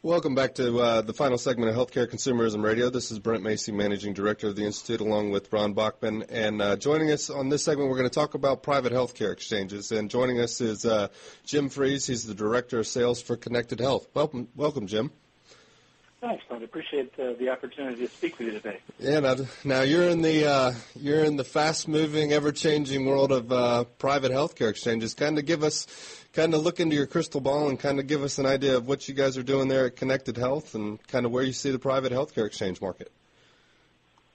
Welcome back to the final segment of Healthcare Consumerism Radio. This is Brent Macy, Managing Director of the Institute, along with Ron Bachman. And joining us on this segment, we're going to talk about private healthcare exchanges. And joining us is Jim Freeze. He's the Director of Sales for ConnectedHealth. Welcome, Jim. Thanks, I appreciate the opportunity to speak with you today. Yeah, now you're in the fast-moving, ever-changing world of private healthcare exchanges. Kind of look into your crystal ball and kind of give us an idea of what you guys are doing there at ConnectedHealth and kind of where you see the private healthcare exchange market.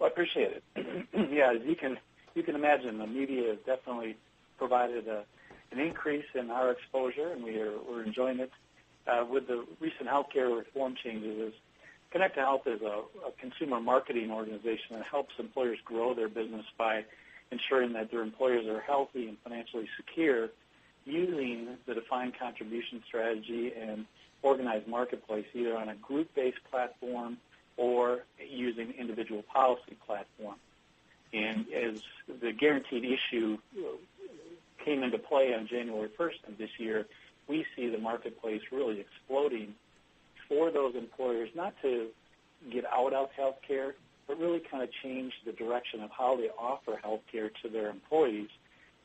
Well, I appreciate it. Yeah, as you can imagine, the media has definitely provided an increase in our exposure, and we're enjoying it with the recent healthcare reform changes. ConnectedHealth is a consumer marketing organization that helps employers grow their business by ensuring that their employers are healthy and financially secure using the defined contribution strategy and organized marketplace, either on a group-based platform or using individual policy platform. And as the guaranteed issue came into play on January 1st of this year, we see the marketplace really exploding for those employers, not to get out of healthcare, but really kind of change the direction of how they offer healthcare to their employees,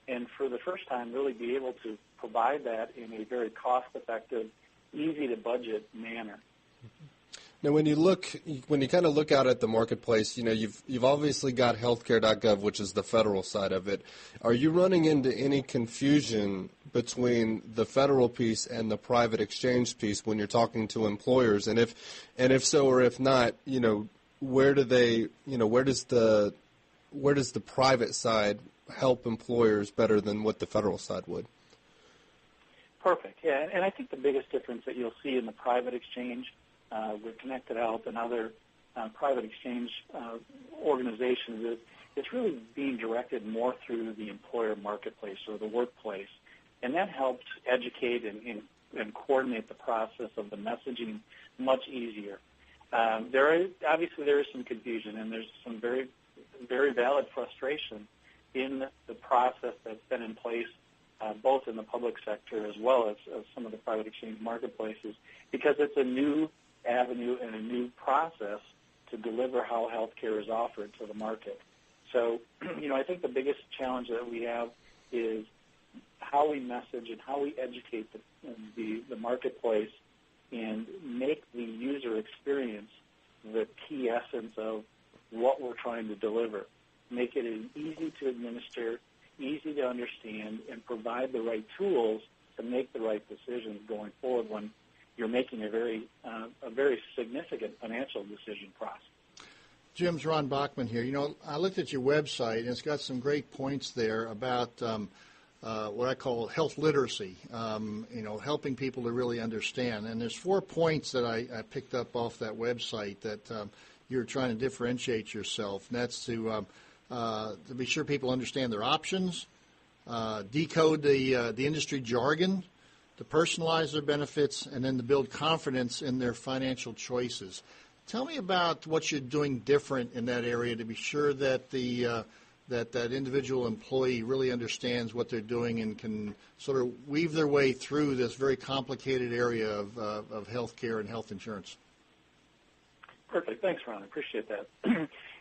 and for the first time really be able to provide that in a very cost-effective, easy-to-budget manner. Now, when you kind of look out at the marketplace, you've obviously got healthcare.gov, which is the federal side of it. Are you running into any confusion between the federal piece and the private exchange piece when you're talking to employers? And if so or if not, where does the private side help employers better than what the federal side would? Perfect. Yeah, and I think the biggest difference that you'll see in the private exchange with ConnectedHealth and other private exchange organizations is it's really being directed more through the employer marketplace or the workplace, and that helps educate and coordinate the process of the messaging much easier. There is some confusion, and there's some very, very valid frustration in the process that's been in place both in the public sector as well as some of the private exchange marketplaces, because it's a new avenue and a new process to deliver how healthcare is offered to the market. So, I think the biggest challenge that we have is how we message and how we educate the marketplace and make the user experience the key essence of what we're trying to deliver. Make it easy to administer, easy to understand, and provide the right tools to make the right decisions going forward when you're making a very significant financial decision process. Jim's Ron Bachman here. I looked at your website, and it's got some great points there about what I call health literacy, helping people to really understand. And there's 4 points that I picked up off that website that you're trying to differentiate yourself. And that's to be sure people understand their options, decode the industry jargon, to personalize their benefits, and then to build confidence in their financial choices. Tell me about what you're doing different in that area to be sure that that individual employee really understands what they're doing and can sort of weave their way through this very complicated area of healthcare and health insurance. Perfect. Thanks, Ron. I appreciate that.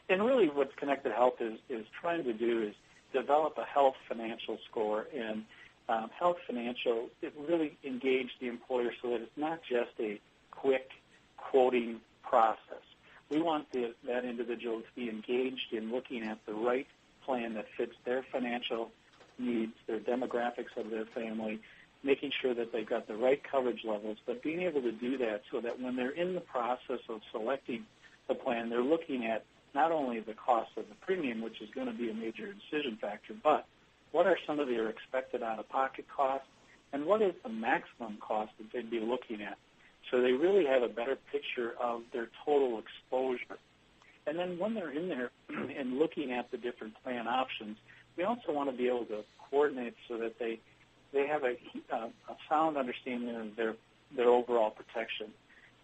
And really what ConnectedHealth is trying to do is develop a health financial score, and health financial, it really engage the employer so that it's not just a quick quoting process. We want that individual to be engaged in looking at the right plan that fits their financial needs, their demographics of their family, making sure that they've got the right coverage levels, but being able to do that so that when they're in the process of selecting the plan, they're looking at not only the cost of the premium, which is going to be a major decision factor, but what are some of their expected out-of-pocket costs, and what is the maximum cost that they'd be looking at? So they really have a better picture of their total exposure. And then when they're in there and looking at the different plan options, we also want to be able to coordinate so that they have a sound understanding of their overall protection.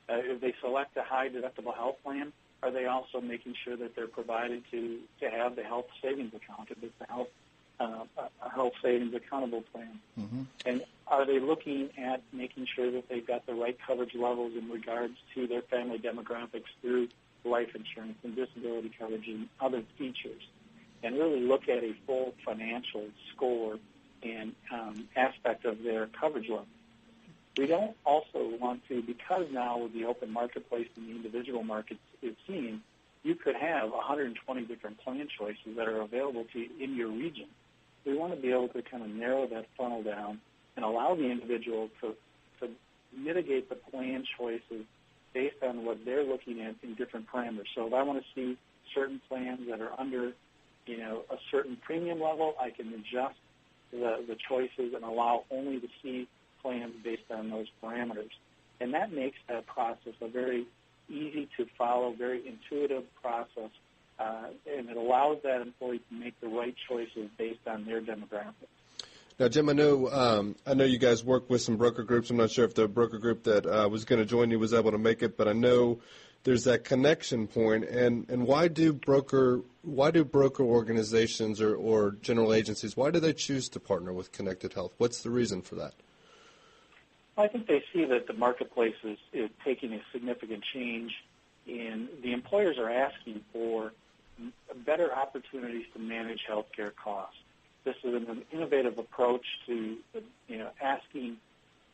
If they select a high-deductible health plan, are they also making sure that they're provided to have the health savings account if it's a health a health savings accountable plan? Mm-hmm. And are they looking at making sure that they've got the right coverage levels in regards to their family demographics through life insurance and disability coverage and other features? And really look at a full financial score and aspect of their coverage level. We don't also want to, because now with the open marketplace and the individual markets is seen, you could have 120 different plan choices that are available to you in your region. We want to be able to kind of narrow that funnel down and allow the individual to mitigate the plan choices based on what they're looking at in different parameters. So if I want to see certain plans that are under, a certain premium level, I can adjust the choices and allow only to see plans based on those parameters. And that makes that process a very easy to follow, very intuitive process, and it allows that employee to make the right choices based on their demographics. Now, Jim, I know you guys work with some broker groups. I'm not sure if the broker group that was going to join you was able to make it, but I know there's that connection point. And why do broker organizations or general agencies, why do they choose to partner with Connected Health? What's the reason for that? I think they see that the marketplace is taking a significant change, and the employers are asking for better opportunities to manage healthcare costs. This is an innovative approach to, asking,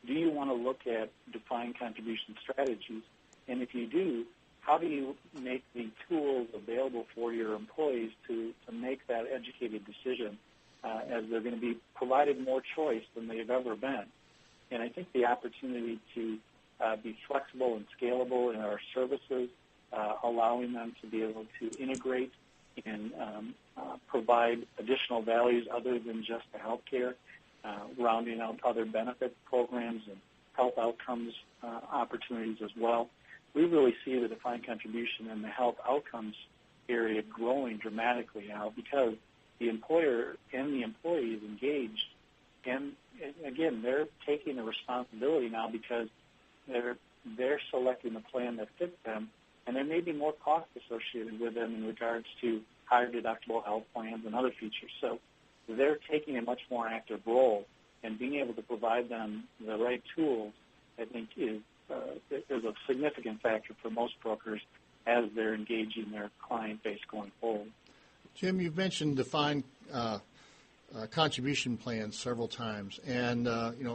do you want to look at defined contribution strategies? And if you do, how do you make the tools available for your employees to make that educated decision as they're going to be provided more choice than they've ever been? And I think the opportunity to be flexible and scalable in our services, allowing them to be able to integrate and provide additional values other than just the health care, rounding out other benefit programs and health outcomes opportunities as well. We really see the defined contribution in the health outcomes area growing dramatically now because the employer and the employee is engaged. And again, they're taking the responsibility now because they're selecting the plan that fits them, and there may be more costs associated with them in regards to higher deductible health plans and other features. So they're taking a much more active role, and being able to provide them the right tools, I think, is a significant factor for most brokers as they're engaging their client base going forward. Jim, you've mentioned defined contribution plans several times, and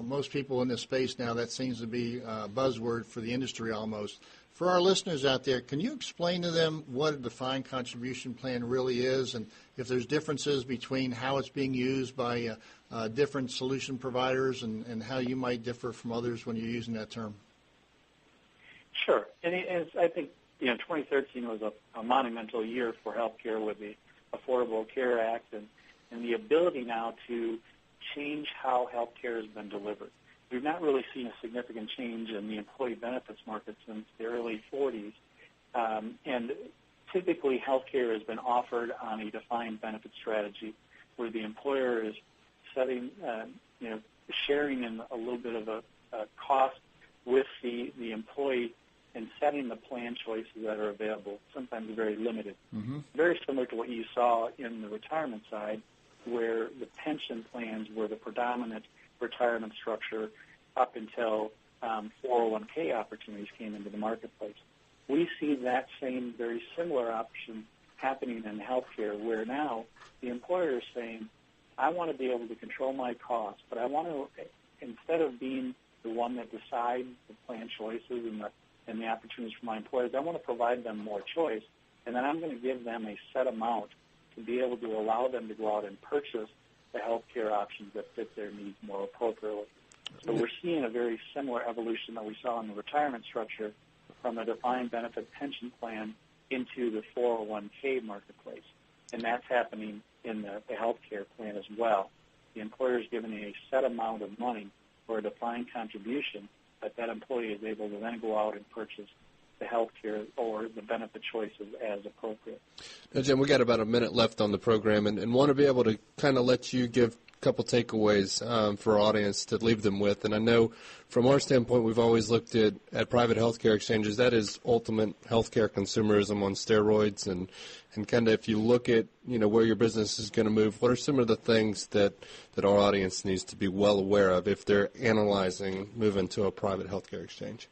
most people in this space now, that seems to be a buzzword for the industry almost. For our listeners out there, can you explain to them what a defined contribution plan really is, and if there's differences between how it's being used by different solution providers and how you might differ from others when you're using that term? Sure. And I think 2013 was a monumental year for healthcare with the Affordable Care Act and the ability now to change how healthcare has been delivered. We've not really seen a significant change in the employee benefits market since the early 40s. And typically, healthcare has been offered on a defined benefit strategy where the employer is setting, sharing in a little bit of a cost with the employee and setting the plan choices that are available, sometimes very limited. Mm-hmm. Very similar to what you saw in the retirement side, where the pension plans were the predominant retirement structure up until 401k opportunities came into the marketplace. We see that same very similar option happening in healthcare, where now the employer is saying, I want to be able to control my costs, but I want to, instead of being the one that decides the plan choices and the opportunities for my employees, I want to provide them more choice, and then I'm going to give them a set amount to be able to allow them to go out and purchase the health care options that fit their needs more appropriately. So we're seeing a very similar evolution that we saw in the retirement structure from a defined benefit pension plan into the 401k marketplace. And that's happening in the health care plan as well. The employer is given a set amount of money for a defined contribution, but that employee is able to then go out and purchase the health care or the benefit choices as appropriate. Now, Jim, we got about a minute left on the program, and want to be able to kind of let you give a couple takeaways for our audience to leave them with. And I know from our standpoint, we've always looked at private healthcare exchanges. That is ultimate healthcare consumerism on steroids. And kind of if you look at, where your business is going to move, what are some of the things that our audience needs to be well aware of if they're analyzing moving to a private healthcare exchange?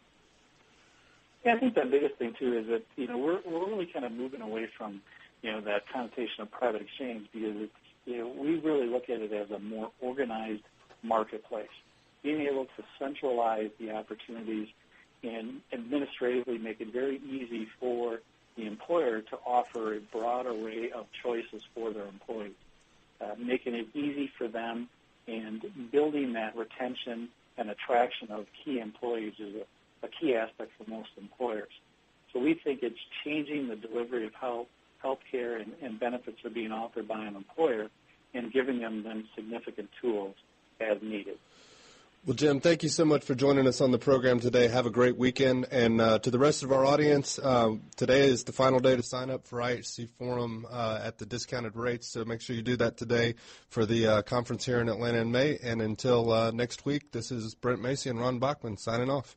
Yeah, I think the biggest thing, too, is that, we're really kind of moving away from, that connotation of private exchange because, we really look at it as a more organized marketplace. Being able to centralize the opportunities and administratively make it very easy for the employer to offer a broad array of choices for their employees, making it easy for them and building that retention and attraction of key employees is a key aspect for most employers. So we think it's changing the delivery of health care and benefits are being offered by an employer and giving them significant tools as needed. Well, Jim, thank you so much for joining us on the program today. Have a great weekend. And to the rest of our audience, today is the final day to sign up for IHC Forum at the discounted rates. So make sure you do that today for the conference here in Atlanta in May. And until next week, this is Brent Macy and Ron Bachman signing off.